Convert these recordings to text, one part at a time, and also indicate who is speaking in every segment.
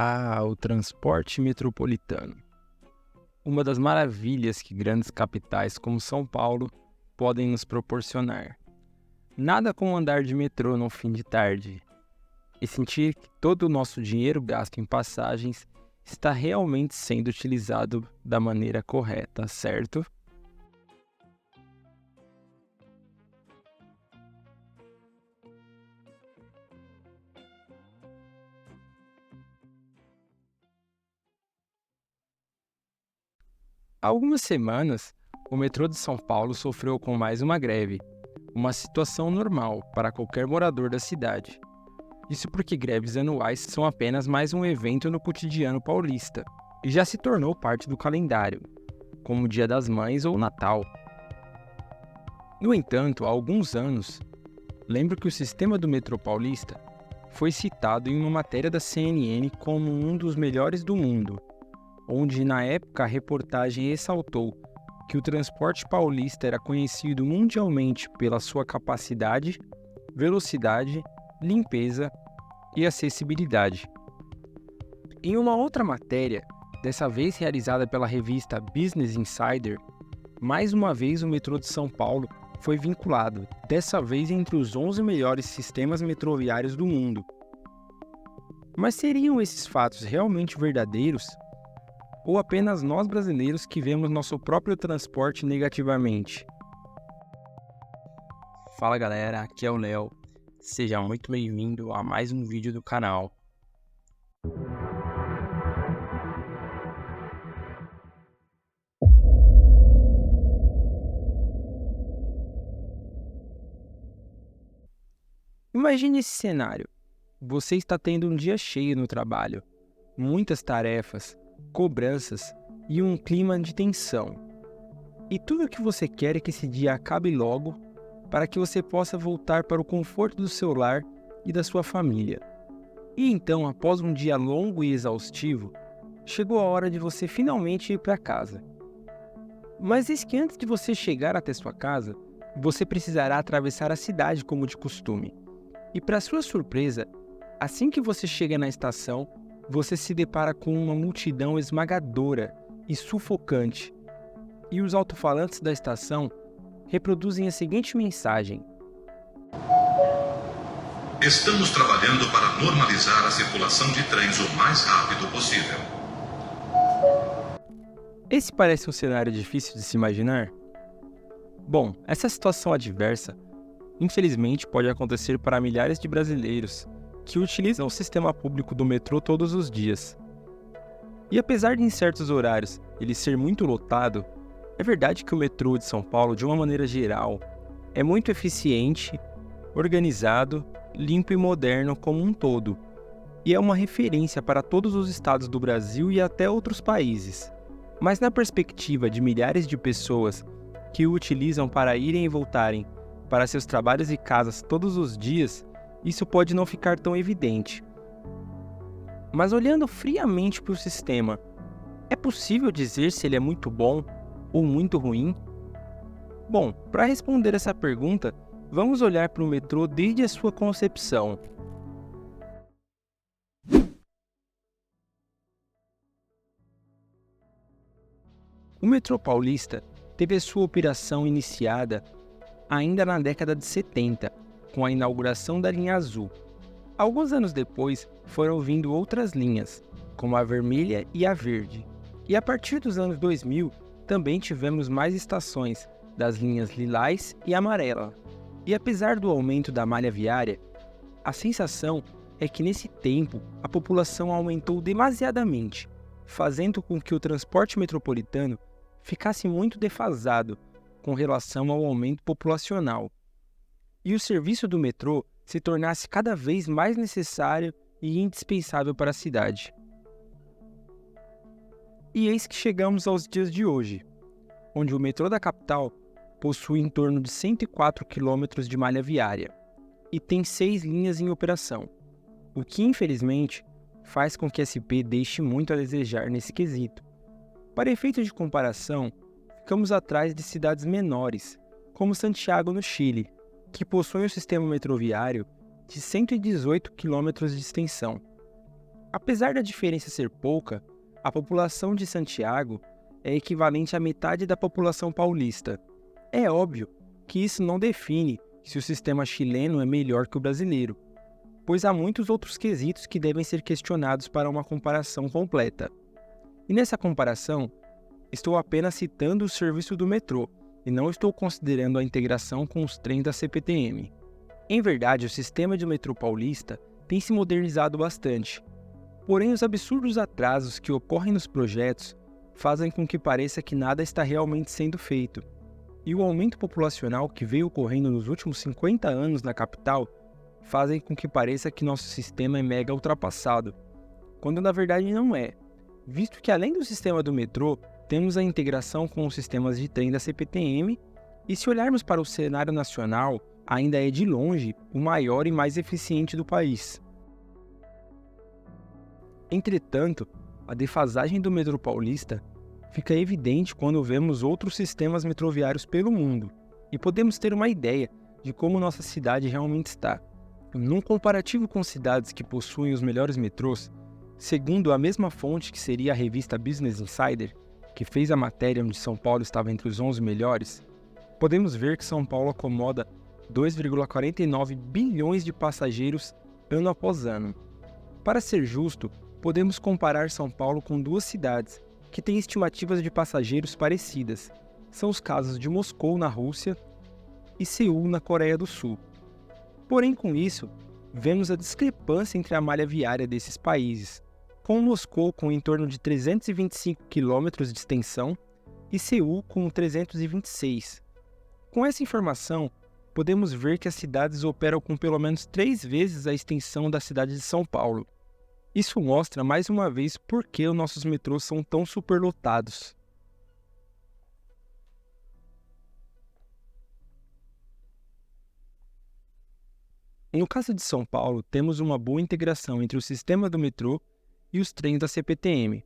Speaker 1: O transporte metropolitano. Uma das maravilhas que grandes capitais como São Paulo podem nos proporcionar. Nada como andar de metrô no fim de tarde e sentir que todo o nosso dinheiro gasto em passagens está realmente sendo utilizado da maneira correta, certo? Há algumas semanas, o metrô de São Paulo sofreu com mais uma greve, uma situação normal para qualquer morador da cidade. Isso porque greves anuais são apenas mais um evento no cotidiano paulista e já se tornou parte do calendário, como o Dia das Mães ou o Natal. No entanto, há alguns anos, lembro que o sistema do metrô paulista foi citado em uma matéria da CNN como um dos melhores do mundo, onde na época a reportagem ressaltou que o transporte paulista era conhecido mundialmente pela sua capacidade, velocidade, limpeza e acessibilidade. Em uma outra matéria, dessa vez realizada pela revista Business Insider, mais uma vez o metrô de São Paulo foi vinculado, dessa vez entre os 11 melhores sistemas metroviários do mundo. Mas seriam esses fatos realmente verdadeiros? Ou apenas nós brasileiros que vemos nosso próprio transporte negativamente?
Speaker 2: Fala galera, aqui é o Léo. Seja muito bem-vindo a mais um vídeo do canal.
Speaker 1: Imagine esse cenário. Você está tendo um dia cheio no trabalho, muitas tarefas, cobranças e um clima de tensão. E tudo o que você quer é que esse dia acabe logo para que você possa voltar para o conforto do seu lar e da sua família. E então, após um dia longo e exaustivo, chegou a hora de você finalmente ir para casa. Mas eis que antes de você chegar até sua casa, você precisará atravessar a cidade como de costume. E para sua surpresa, assim que você chega na estação, você se depara com uma multidão esmagadora e sufocante. E os alto-falantes da estação reproduzem a seguinte mensagem:
Speaker 3: Estamos trabalhando para normalizar a circulação de trens o mais rápido possível.
Speaker 1: Esse parece um cenário difícil de se imaginar? Bom, essa situação adversa, infelizmente, pode acontecer para milhares de brasileiros que utilizam o sistema público do metrô todos os dias. E apesar de em certos horários ele ser muito lotado, é verdade que o metrô de São Paulo, de uma maneira geral, é muito eficiente, organizado, limpo e moderno como um todo, e é uma referência para todos os estados do Brasil e até outros países. Mas na perspectiva de milhares de pessoas que o utilizam para irem e voltarem para seus trabalhos e casas todos os dias, isso pode não ficar tão evidente. Mas olhando friamente para o sistema, é possível dizer se ele é muito bom ou muito ruim? Bom, para responder essa pergunta, vamos olhar para o metrô desde a sua concepção. O metrô paulista teve a sua operação iniciada ainda na década de 70, com a inauguração da linha azul. Alguns anos depois, foram vindo outras linhas, como a vermelha e a verde. E a partir dos anos 2000, também tivemos mais estações das linhas lilás e amarela. E apesar do aumento da malha viária, a sensação é que nesse tempo a população aumentou demasiadamente, fazendo com que o transporte metropolitano ficasse muito defasado com relação ao aumento populacional, e o serviço do metrô se tornasse cada vez mais necessário e indispensável para a cidade. E eis que chegamos aos dias de hoje, onde o metrô da capital possui em torno de 104 quilômetros de malha viária e tem 6 linhas em operação, o que infelizmente faz com que a SP deixe muito a desejar nesse quesito. Para efeito de comparação, ficamos atrás de cidades menores, como Santiago, no Chile, que possui um sistema metroviário de 118 km de extensão. Apesar da diferença ser pouca, a população de Santiago é equivalente à metade da população paulista. É óbvio que isso não define se o sistema chileno é melhor que o brasileiro, pois há muitos outros quesitos que devem ser questionados para uma comparação completa. E nessa comparação, estou apenas citando o serviço do metrô e não estou considerando a integração com os trens da CPTM. Em verdade, o sistema de metrô paulista tem se modernizado bastante, porém os absurdos atrasos que ocorrem nos projetos fazem com que pareça que nada está realmente sendo feito. E o aumento populacional que veio ocorrendo nos últimos 50 anos na capital fazem com que pareça que nosso sistema é mega ultrapassado, quando na verdade não é, visto que além do sistema do metrô, temos a integração com os sistemas de trem da CPTM, e se olharmos para o cenário nacional, ainda é de longe o maior e mais eficiente do país. Entretanto, a defasagem do metrô paulista fica evidente quando vemos outros sistemas metroviários pelo mundo, e podemos ter uma ideia de como nossa cidade realmente está. Num comparativo com cidades que possuem os melhores metrôs, segundo a mesma fonte que seria a revista Business Insider, que fez a matéria onde São Paulo estava entre os 11 melhores, podemos ver que São Paulo acomoda 2,49 bilhões de passageiros ano após ano. Para ser justo, podemos comparar São Paulo com duas cidades que têm estimativas de passageiros parecidas. São os casos de Moscou, na Rússia, e Seul, na Coreia do Sul. Porém, com isso, vemos a discrepância entre a malha viária desses países, com Moscou com em torno de 325 km de extensão e Seul com 326. Com essa informação, podemos ver que as cidades operam com pelo menos 3 vezes a extensão da cidade de São Paulo. Isso mostra mais uma vez por que os nossos metrôs são tão superlotados. No caso de São Paulo, temos uma boa integração entre o sistema do metrô e os trens da CPTM,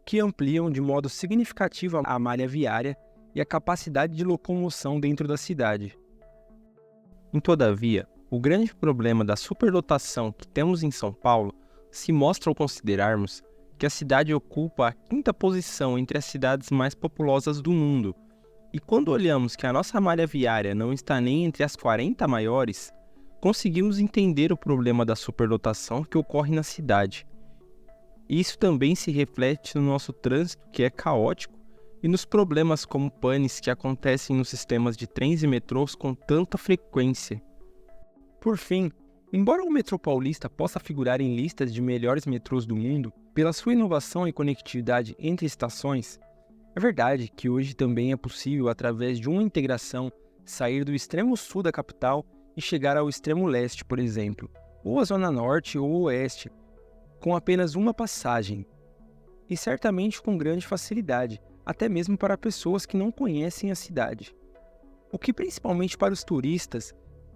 Speaker 1: que ampliam de modo significativo a malha viária e a capacidade de locomoção dentro da cidade. Todavia, o grande problema da superlotação que temos em São Paulo se mostra ao considerarmos que a cidade ocupa a 5ª posição entre as cidades mais populosas do mundo, e quando olhamos que a nossa malha viária não está nem entre as 40 maiores, conseguimos entender o problema da superlotação que ocorre na cidade. Isso também se reflete no nosso trânsito, que é caótico, e nos problemas como panes que acontecem nos sistemas de trens e metrôs com tanta frequência. Por fim, embora o metrô paulista possa figurar em listas de melhores metrôs do mundo pela sua inovação e conectividade entre estações, é verdade que hoje também é possível, através de uma integração, sair do extremo sul da capital e chegar ao extremo leste, por exemplo, ou à zona norte ou oeste, com apenas uma passagem, e certamente com grande facilidade, até mesmo para pessoas que não conhecem a cidade. O que principalmente para os turistas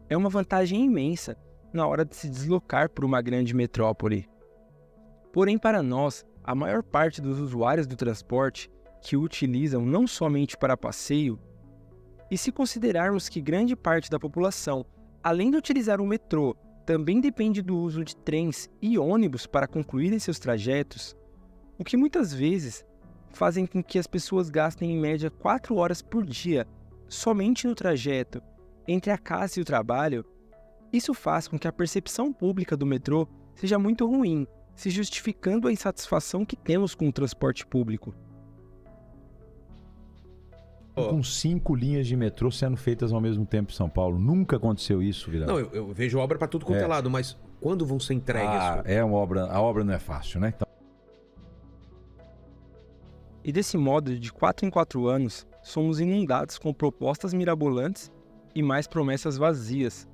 Speaker 1: é uma vantagem imensa na hora de se deslocar por uma grande metrópole. Porém, para nós, a maior parte dos usuários do transporte que o utilizam não somente para passeio, e se considerarmos que grande parte da população, além de utilizar o metrô, também depende do uso de trens e ônibus para concluírem seus trajetos, o que muitas vezes fazem com que as pessoas gastem em média 4 horas por dia somente no trajeto entre a casa e o trabalho, isso faz com que a percepção pública do metrô seja muito ruim, se justificando a insatisfação que temos com o transporte público.
Speaker 4: Com 5 linhas de metrô sendo feitas ao mesmo tempo em São Paulo. Nunca aconteceu isso, Vilela.
Speaker 5: Não, eu vejo obra para tudo quanto é lado, mas quando vão ser entregues?
Speaker 4: A obra não é fácil, né? Então...
Speaker 1: E desse modo, de 4 em 4 anos, somos inundados com propostas mirabolantes e mais promessas vazias.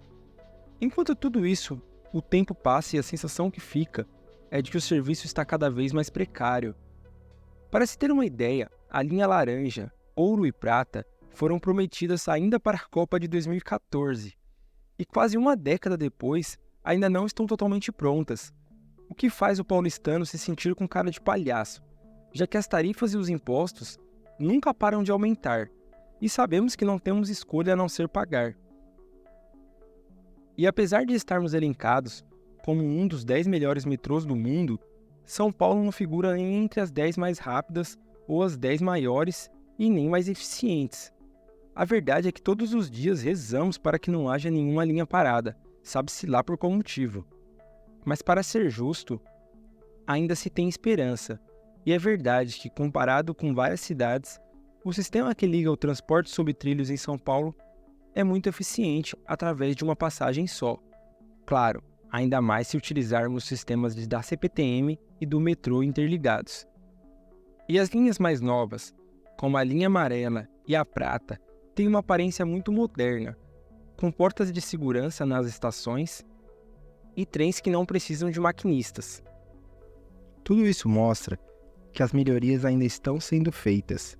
Speaker 1: Enquanto tudo isso, o tempo passa e a sensação que fica é de que o serviço está cada vez mais precário. Para se ter uma ideia, a linha laranja, ouro e prata foram prometidas ainda para a Copa de 2014, e quase uma década depois ainda não estão totalmente prontas, o que faz o paulistano se sentir com cara de palhaço, já que as tarifas e os impostos nunca param de aumentar, e sabemos que não temos escolha a não ser pagar. E apesar de estarmos elencados como um dos 10 melhores metrôs do mundo, São Paulo não figura nem entre as 10 mais rápidas ou as 10 maiores e nem mais eficientes. A verdade é que todos os dias rezamos para que não haja nenhuma linha parada, sabe-se lá por qual motivo. Mas para ser justo, ainda se tem esperança, e é verdade que, comparado com várias cidades, o sistema que liga o transporte sob trilhos em São Paulo é muito eficiente através de uma passagem só. Claro, ainda mais se utilizarmos os sistemas da CPTM e do metrô interligados. E as linhas mais novas, como a linha amarela e a prata, têm uma aparência muito moderna, com portas de segurança nas estações e trens que não precisam de maquinistas. Tudo isso mostra que as melhorias ainda estão sendo feitas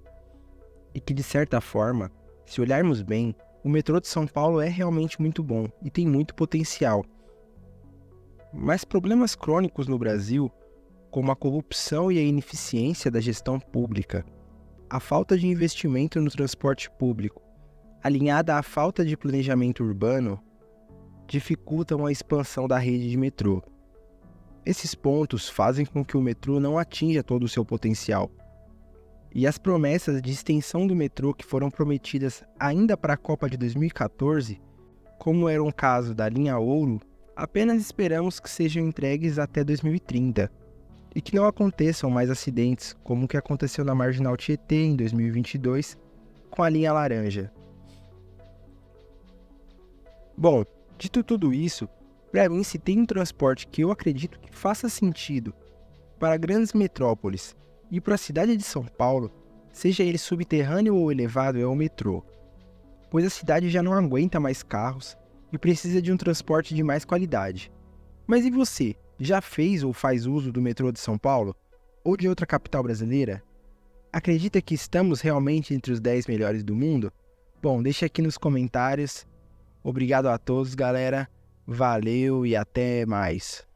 Speaker 1: e que, de certa forma, se olharmos bem, o metrô de São Paulo é realmente muito bom e tem muito potencial. Mas problemas crônicos no Brasil, como a corrupção e a ineficiência da gestão pública, a falta de investimento no transporte público, alinhada à falta de planejamento urbano, dificultam a expansão da rede de metrô. Esses pontos fazem com que o metrô não atinja todo o seu potencial. E as promessas de extensão do metrô que foram prometidas ainda para a Copa de 2014, como era o caso da linha Ouro, apenas esperamos que sejam entregues até 2030 e que não aconteçam mais acidentes como o que aconteceu na Marginal Tietê em 2022 com a linha laranja. Bom, dito tudo isso, para mim, se tem um transporte que eu acredito que faça sentido para grandes metrópoles e para a cidade de São Paulo, seja ele subterrâneo ou elevado, é o metrô, pois a cidade já não aguenta mais carros e precisa de um transporte de mais qualidade. Mas e você? Já fez ou faz uso do metrô de São Paulo? Ou de outra capital brasileira? Acredita que estamos realmente entre os 10 melhores do mundo? Bom, deixa aqui nos comentários. Obrigado a todos, galera. Valeu e até mais.